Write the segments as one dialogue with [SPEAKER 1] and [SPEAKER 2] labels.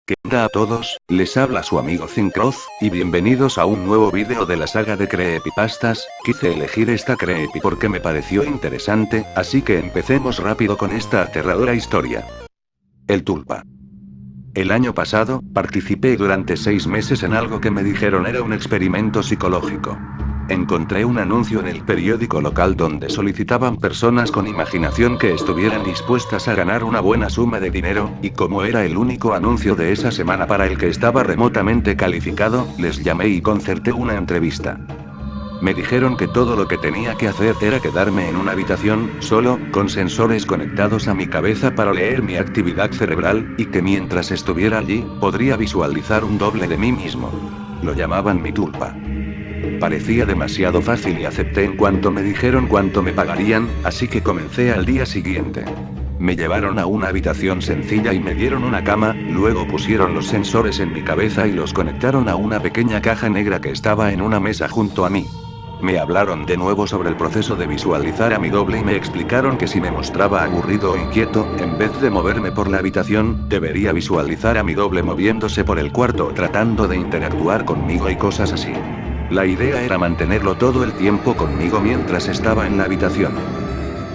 [SPEAKER 1] ¿Qué onda a todos? Les habla su amigo Zincroz, y bienvenidos a un nuevo vídeo de la saga de creepypastas. Quise elegir esta creepy porque me pareció interesante, así que empecemos rápido con esta aterradora historia. El Tulpa. El año pasado, participé durante 6 meses en algo que me dijeron era un experimento psicológico. Encontré un anuncio en el periódico local donde solicitaban personas con imaginación que estuvieran dispuestas a ganar una buena suma de dinero, y como era el único anuncio de esa semana para el que estaba remotamente calificado, les llamé y concerté una entrevista. Me dijeron que todo lo que tenía que hacer era quedarme en una habitación, solo, con sensores conectados a mi cabeza para leer mi actividad cerebral, y que mientras estuviera allí, podría visualizar un doble de mí mismo. Lo llamaban mi tulpa. Parecía demasiado fácil y acepté en cuanto me dijeron cuánto me pagarían, así que comencé al día siguiente. Me llevaron a una habitación sencilla y me dieron una cama, luego pusieron los sensores en mi cabeza y los conectaron a una pequeña caja negra que estaba en una mesa junto a mí. Me hablaron de nuevo sobre el proceso de visualizar a mi doble y me explicaron que si me mostraba aburrido o inquieto, en vez de moverme por la habitación, debería visualizar a mi doble moviéndose por el cuarto o tratando de interactuar conmigo y cosas así. La idea era mantenerlo todo el tiempo conmigo mientras estaba en la habitación.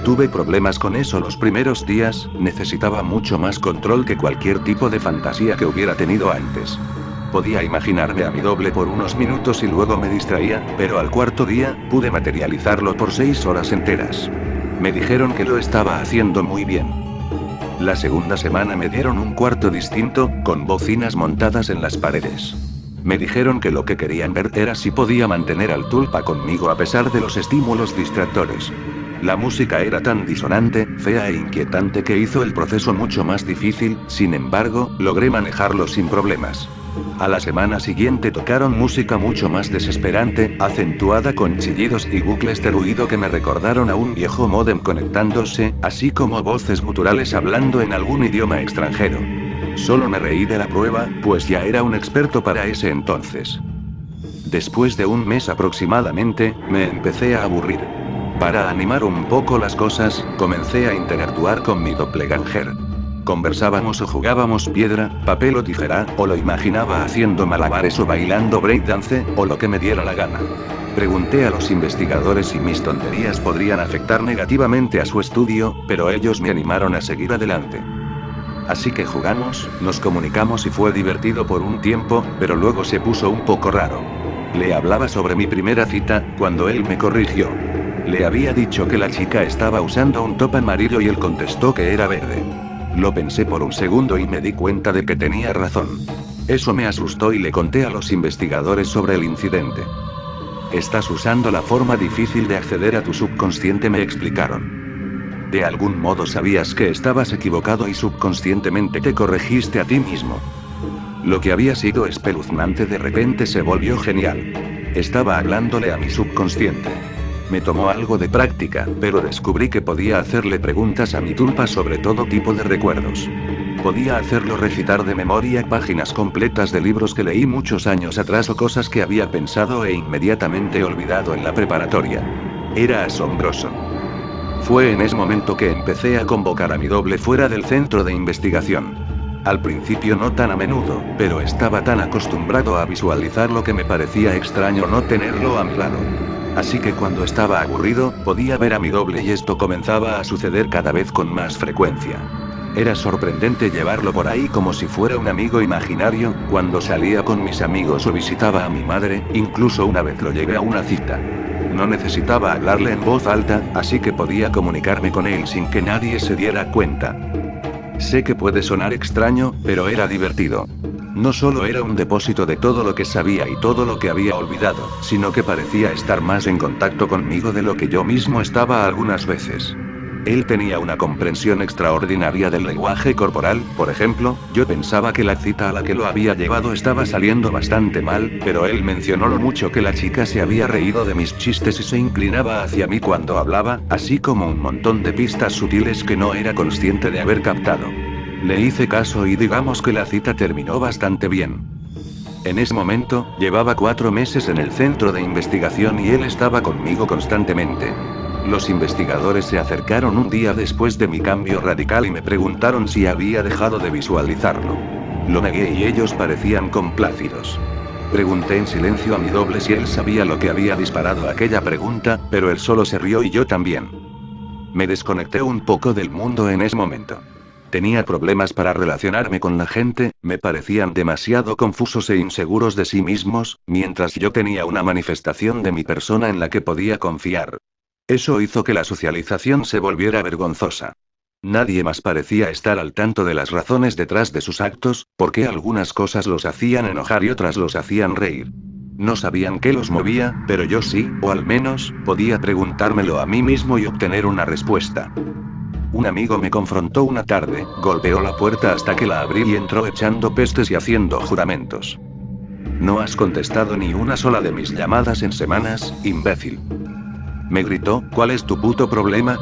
[SPEAKER 1] Tuve problemas con eso los primeros días, necesitaba mucho más control que cualquier tipo de fantasía que hubiera tenido antes. Podía imaginarme a mi doble por unos minutos y luego me distraía, pero al cuarto día, pude materializarlo por 6 horas enteras. Me dijeron que lo estaba haciendo muy bien. La segunda semana me dieron un cuarto distinto, con bocinas montadas en las paredes. Me dijeron que lo que querían ver era si podía mantener al tulpa conmigo a pesar de los estímulos distractores. La música era tan disonante, fea e inquietante que hizo el proceso mucho más difícil, sin embargo, logré manejarlo sin problemas. A la semana siguiente tocaron música mucho más desesperante, acentuada con chillidos y bucles de ruido que me recordaron a un viejo módem conectándose, así como voces guturales hablando en algún idioma extranjero. Solo me reí de la prueba, pues ya era un experto para ese entonces. Después de un mes aproximadamente, me empecé a aburrir. Para animar un poco las cosas, comencé a interactuar con mi doppelganger. Conversábamos o jugábamos piedra, papel o tijera, o lo imaginaba haciendo malabares o bailando breakdance, o lo que me diera la gana. Pregunté a los investigadores si mis tonterías podrían afectar negativamente a su estudio, pero ellos me animaron a seguir adelante. Así que jugamos, nos comunicamos y fue divertido por un tiempo, pero luego se puso un poco raro. Le hablaba sobre mi primera cita, cuando él me corrigió. Le había dicho que la chica estaba usando un top amarillo y él contestó que era verde. Lo pensé por un segundo y me di cuenta de que tenía razón. Eso me asustó y le conté a los investigadores sobre el incidente. Estás usando la forma difícil de acceder a tu subconsciente, me explicaron. De algún modo sabías que estabas equivocado y subconscientemente te corregiste a ti mismo. Lo que había sido espeluznante de repente se volvió genial. Estaba hablándole a mi subconsciente. Me tomó algo de práctica, pero descubrí que podía hacerle preguntas a mi tulpa sobre todo tipo de recuerdos. Podía hacerlo recitar de memoria páginas completas de libros que leí muchos años atrás o cosas que había pensado e inmediatamente olvidado en la preparatoria. Era asombroso. Fue en ese momento que empecé a convocar a mi doble fuera del centro de investigación. Al principio no tan a menudo, pero estaba tan acostumbrado a visualizarlo que me parecía extraño no tenerlo a mi lado. Así que cuando estaba aburrido, podía ver a mi doble y esto comenzaba a suceder cada vez con más frecuencia. Era sorprendente llevarlo por ahí como si fuera un amigo imaginario, cuando salía con mis amigos o visitaba a mi madre, incluso una vez lo llevé a una cita. No necesitaba hablarle en voz alta, así que podía comunicarme con él sin que nadie se diera cuenta. Sé que puede sonar extraño, pero era divertido. No solo era un depósito de todo lo que sabía y todo lo que había olvidado, sino que parecía estar más en contacto conmigo de lo que yo mismo estaba algunas veces. Él tenía una comprensión extraordinaria del lenguaje corporal, por ejemplo, yo pensaba que la cita a la que lo había llevado estaba saliendo bastante mal, pero él mencionó lo mucho que la chica se había reído de mis chistes y se inclinaba hacia mí cuando hablaba, así como un montón de pistas sutiles que no era consciente de haber captado. Le hice caso y digamos que la cita terminó bastante bien. En ese momento, llevaba 4 meses en el centro de investigación y él estaba conmigo constantemente. Los investigadores se acercaron un día después de mi cambio radical y me preguntaron si había dejado de visualizarlo. Lo negué y ellos parecían complácidos. Pregunté en silencio a mi doble si él sabía lo que había disparado aquella pregunta, pero él solo se rió y yo también. Me desconecté un poco del mundo en ese momento. Tenía problemas para relacionarme con la gente, me parecían demasiado confusos e inseguros de sí mismos, mientras yo tenía una manifestación de mi persona en la que podía confiar. Eso hizo que la socialización se volviera vergonzosa. Nadie más parecía estar al tanto de las razones detrás de sus actos, porque algunas cosas los hacían enojar y otras los hacían reír. No sabían qué los movía, pero yo sí, o al menos, podía preguntármelo a mí mismo y obtener una respuesta. Un amigo me confrontó una tarde, golpeó la puerta hasta que la abrí y entró echando pestes y haciendo juramentos. No has contestado ni una sola de mis llamadas en semanas, imbécil. Me gritó, ¿cuál es tu puto problema?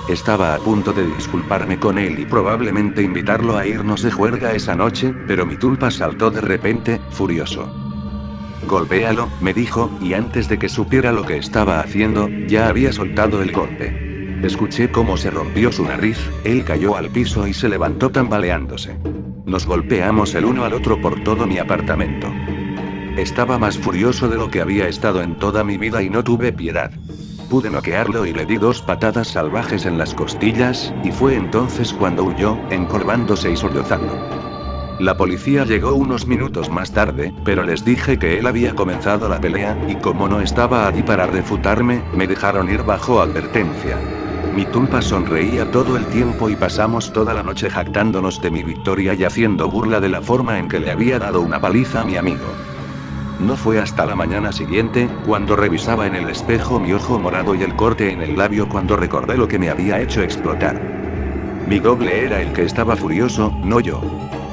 [SPEAKER 1] Estaba a punto de disculparme con él y probablemente invitarlo a irnos de juerga esa noche, pero mi tulpa saltó de repente, furioso. Golpéalo, me dijo, y antes de que supiera lo que estaba haciendo, ya había soltado el golpe. Escuché cómo se rompió su nariz, él cayó al piso y se levantó tambaleándose. Nos golpeamos el uno al otro por todo mi apartamento. Estaba más furioso de lo que había estado en toda mi vida y no tuve piedad. Pude noquearlo y le di 2 patadas salvajes en las costillas, y fue entonces cuando huyó, encorvándose y sollozando. La policía llegó unos minutos más tarde, pero les dije que él había comenzado la pelea, y como no estaba allí para refutarme, me dejaron ir bajo advertencia. Mi tulpa sonreía todo el tiempo y pasamos toda la noche jactándonos de mi victoria y haciendo burla de la forma en que le había dado una paliza a mi amigo. No fue hasta la mañana siguiente, cuando revisaba en el espejo mi ojo morado y el corte en el labio cuando recordé lo que me había hecho explotar. Mi doble era el que estaba furioso, no yo.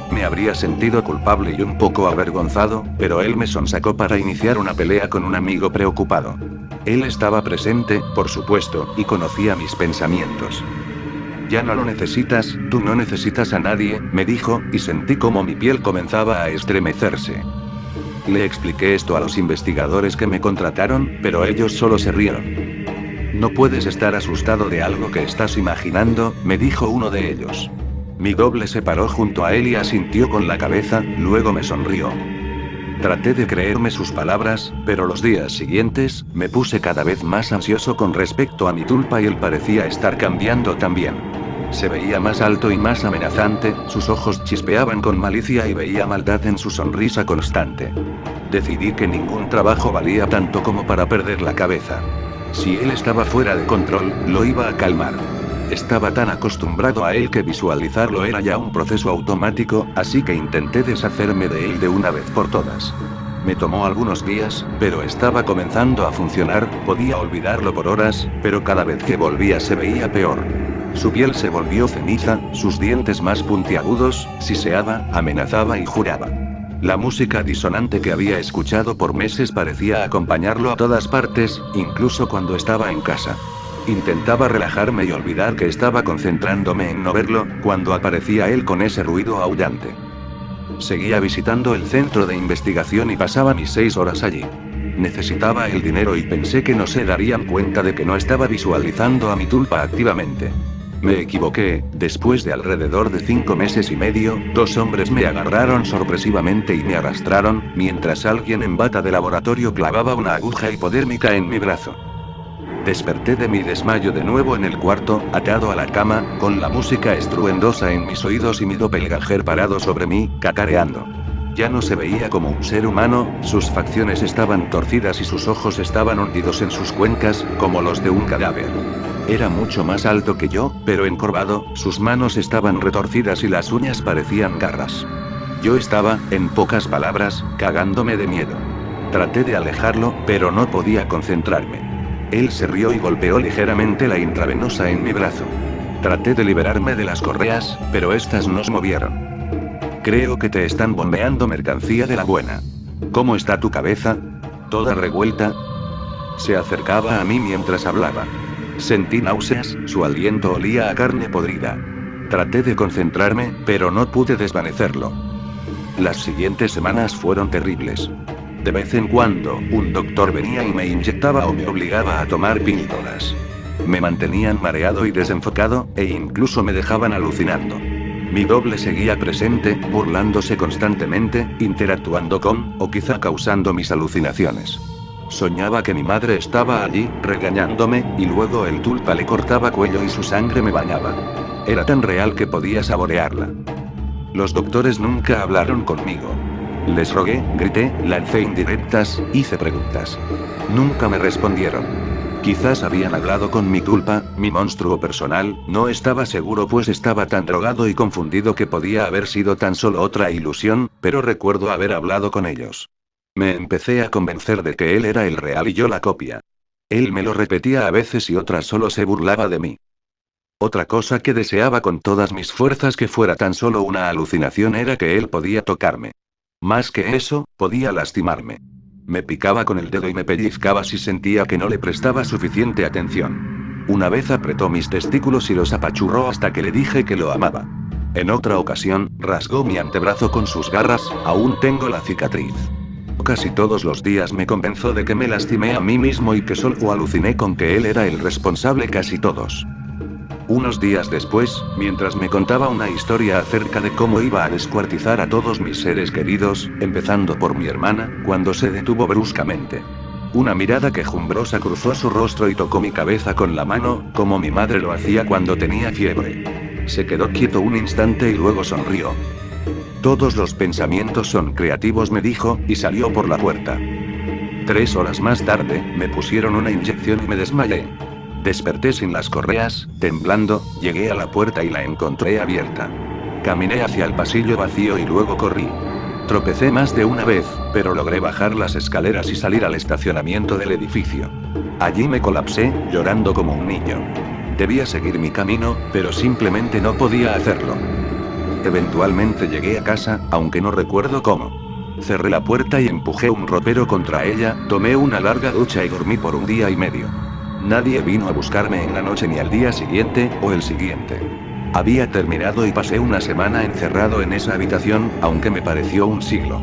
[SPEAKER 1] Me habría sentido culpable y un poco avergonzado, pero él me sonsacó para iniciar una pelea con un amigo preocupado. Él estaba presente, por supuesto, y conocía mis pensamientos. Ya no lo necesitas, tú no necesitas a nadie, me dijo, y sentí como mi piel comenzaba a estremecerse. Le expliqué esto a los investigadores que me contrataron, pero ellos solo se rieron. No puedes estar asustado de algo que estás imaginando, me dijo uno de ellos. Mi doble se paró junto a él y asintió con la cabeza, luego me sonrió. Traté de creerme sus palabras, pero los días siguientes, me puse cada vez más ansioso con respecto a mi tulpa y él parecía estar cambiando también. Se veía más alto y más amenazante, sus ojos chispeaban con malicia y veía maldad en su sonrisa constante. Decidí que ningún trabajo valía tanto como para perder la cabeza. Si él estaba fuera de control, lo iba a calmar. Estaba tan acostumbrado a él que visualizarlo era ya un proceso automático, así que intenté deshacerme de él de una vez por todas. Me tomó algunos días, pero estaba comenzando a funcionar, podía olvidarlo por horas, pero cada vez que volvía se veía peor. Su piel se volvió ceniza, sus dientes más puntiagudos, siseaba, amenazaba y juraba. La música disonante que había escuchado por meses parecía acompañarlo a todas partes, incluso cuando estaba en casa. Intentaba relajarme y olvidar que estaba concentrándome en no verlo, cuando aparecía él con ese ruido aullante. Seguía visitando el centro de investigación y pasaba mis 6 horas allí. Necesitaba el dinero y pensé que no se darían cuenta de que no estaba visualizando a mi tulpa activamente. Me equivoqué, después de alrededor de 5 meses y medio, 2 hombres me agarraron sorpresivamente y me arrastraron, mientras alguien en bata de laboratorio clavaba una aguja hipodérmica en mi brazo. Desperté de mi desmayo de nuevo en el cuarto, atado a la cama, con la música estruendosa en mis oídos y mi doppelganger parado sobre mí, cacareando. Ya no se veía como un ser humano, sus facciones estaban torcidas y sus ojos estaban hundidos en sus cuencas, como los de un cadáver. Era mucho más alto que yo, pero encorvado, sus manos estaban retorcidas y las uñas parecían garras. Yo estaba, en pocas palabras, cagándome de miedo. Traté de alejarlo, pero no podía concentrarme. Él se rió y golpeó ligeramente la intravenosa en mi brazo. Traté de liberarme de las correas, pero estas no se movieron. Creo que te están bombeando mercancía de la buena. ¿Cómo está tu cabeza? ¿Toda revuelta? Se acercaba a mí mientras hablaba. Sentí náuseas, su aliento olía a carne podrida. Traté de concentrarme, pero no pude desvanecerlo. Las siguientes semanas fueron terribles. De vez en cuando, un doctor venía y me inyectaba o me obligaba a tomar píldoras. Me mantenían mareado y desenfocado, e incluso me dejaban alucinando. Mi doble seguía presente, burlándose constantemente, interactuando con, o quizá causando mis alucinaciones. Soñaba que mi madre estaba allí, regañándome, y luego el tulpa le cortaba cuello y su sangre me bañaba. Era tan real que podía saborearla. Los doctores nunca hablaron conmigo. Les rogué, grité, lancé indirectas, hice preguntas. Nunca me respondieron. Quizás habían hablado con mi tulpa, mi monstruo personal, no estaba seguro pues estaba tan drogado y confundido que podía haber sido tan solo otra ilusión, pero recuerdo haber hablado con ellos. Me empecé a convencer de que él era el real y yo la copia. Él me lo repetía a veces y otras solo se burlaba de mí. Otra cosa que deseaba con todas mis fuerzas que fuera tan solo una alucinación era que él podía tocarme. Más que eso, podía lastimarme. Me picaba con el dedo y me pellizcaba si sentía que no le prestaba suficiente atención. Una vez apretó mis testículos y los apachurró hasta que le dije que lo amaba. En otra ocasión, rasgó mi antebrazo con sus garras, aún tengo la cicatriz. Casi todos los días me convenció de que me lastimé a mí mismo y que solo aluciné con que él era el responsable casi todos. Unos días después, mientras me contaba una historia acerca de cómo iba a descuartizar a todos mis seres queridos, empezando por mi hermana, cuando se detuvo bruscamente. Una mirada quejumbrosa cruzó su rostro y tocó mi cabeza con la mano, como mi madre lo hacía cuando tenía fiebre. Se quedó quieto un instante y luego sonrió. Todos los pensamientos son creativos, me dijo, y salió por la puerta. 3 horas más tarde, me pusieron una inyección y me desmayé. Desperté sin las correas, temblando, llegué a la puerta y la encontré abierta. Caminé hacia el pasillo vacío y luego corrí. Tropecé más de una vez, pero logré bajar las escaleras y salir al estacionamiento del edificio. Allí me colapsé, llorando como un niño. Debía seguir mi camino, pero simplemente no podía hacerlo. Eventualmente llegué a casa, aunque no recuerdo cómo. Cerré la puerta y empujé un ropero contra ella, tomé una larga ducha y dormí por 1 día y medio. Nadie vino a buscarme en la noche ni al día siguiente, o el siguiente. Había terminado y pasé una semana encerrado en esa habitación, aunque me pareció un siglo.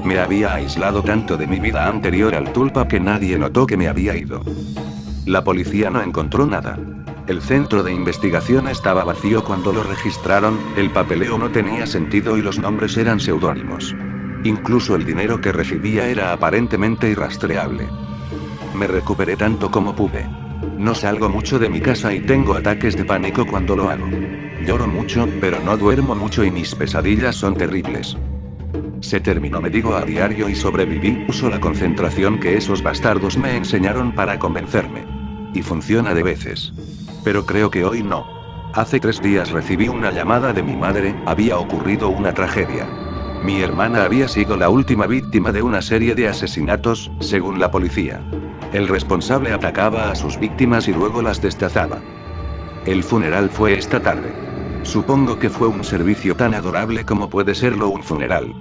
[SPEAKER 1] Me había aislado tanto de mi vida anterior al tulpa que nadie notó que me había ido. La policía no encontró nada. El centro de investigación estaba vacío cuando lo registraron, el papeleo no tenía sentido y los nombres eran seudónimos. Incluso el dinero que recibía era aparentemente irrastreable. Me recuperé tanto como pude. No salgo mucho de mi casa y tengo ataques de pánico cuando lo hago. Lloro mucho, pero no duermo mucho y mis pesadillas son terribles. Se terminó, me digo a diario, y sobreviví. Uso la concentración que esos bastardos me enseñaron para convencerme. Y funciona de veces. Pero creo que hoy no. Hace 3 días recibí una llamada de mi madre, había ocurrido una tragedia. Mi hermana había sido la última víctima de una serie de asesinatos, según la policía. El responsable atacaba a sus víctimas y luego las destazaba. El funeral fue esta tarde. Supongo que fue un servicio tan adorable como puede serlo un funeral.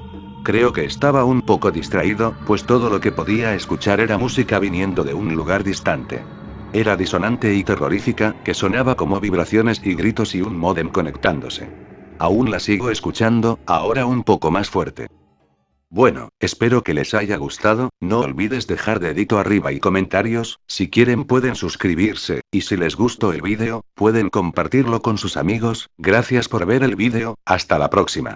[SPEAKER 1] Creo que estaba un poco distraído, pues todo lo que podía escuchar era música viniendo de un lugar distante. Era disonante y terrorífica, que sonaba como vibraciones y gritos y un módem conectándose. Aún la sigo escuchando, ahora un poco más fuerte. Bueno, espero que les haya gustado, no olvides dejar dedito arriba y comentarios, si quieren pueden suscribirse, y si les gustó el vídeo, pueden compartirlo con sus amigos. Gracias por ver el vídeo, hasta la próxima.